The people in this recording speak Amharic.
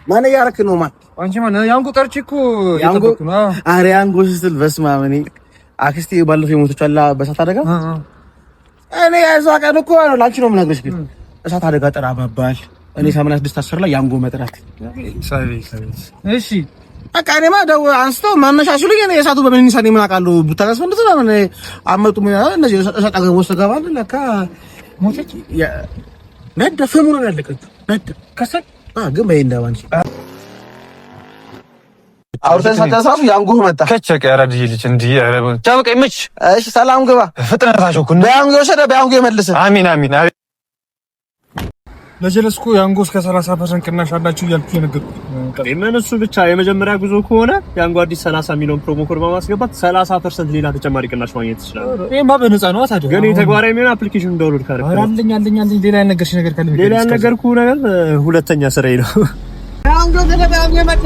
ማን ያረክ ነው ማን አንቺ ማን ያንጎ ጠርችኩ አረ ያንጎ ስትል በስመ አብ እኔ አክስቴ ባለፈው የሞተች አላ በእሳት አደጋ እኔ ያዛ ቀን እኮ ነው ላንቺ ነው የምነግርሽ ግን እሳት አደጋ ጠራ መባል እኔ 86 10 ላይ ያንጎ መጥራት እሺ በቃ እኔማ ደው አንስቶ ማነሻሽሉኝ እኔ እሳቱ በምን ይሰኒ ምን አውቃለሁ ብታስፈንዱት ነው እኔ አመጡ ምን እነዚህ እሳት አገር ወስደ ገባል ለካ ሞተች ነደ ፍሙ ነው ያለቀችው ነደ ከሰል ግን በይ እንዳባንቺ አውርተን ሳታሳሱ ያንጎ መጣ ከቸቀ ያራድይ ልጅ እንዴ ያረበ ቻበቀ ይመች እሺ ሰላም ግባ ፍጥነታቸው ኩን ያንጎ ወሰደ ያንጎ ይመልስ አሚን አሚን ለጀለስኩ ያንጎ እስከ 30% ቅናሽ አላችሁ እያልኩ የነገርኩት ምን እሱ ብቻ የመጀመሪያ ጉዞ ከሆነ ያንጎ አዲስ 30 ሚሊዮን ፕሮሞ ኮድ በማስገባት 30% ሌላ ተጨማሪ ቅናሽ ማግኘት ይችላል። ይሄማ በነፃ ነው ታዲያ ግን የተግባራዊ የሚሆን አፕሊኬሽን ዳውንሎድ ካደረክ አለኝ ሌላ ያልነገርሽ ነገር ካለ ሌላ ያልነገርኩ ነገር ሁለተኛ ስራዬ ነው። ያንጎ ተደባም የመጣ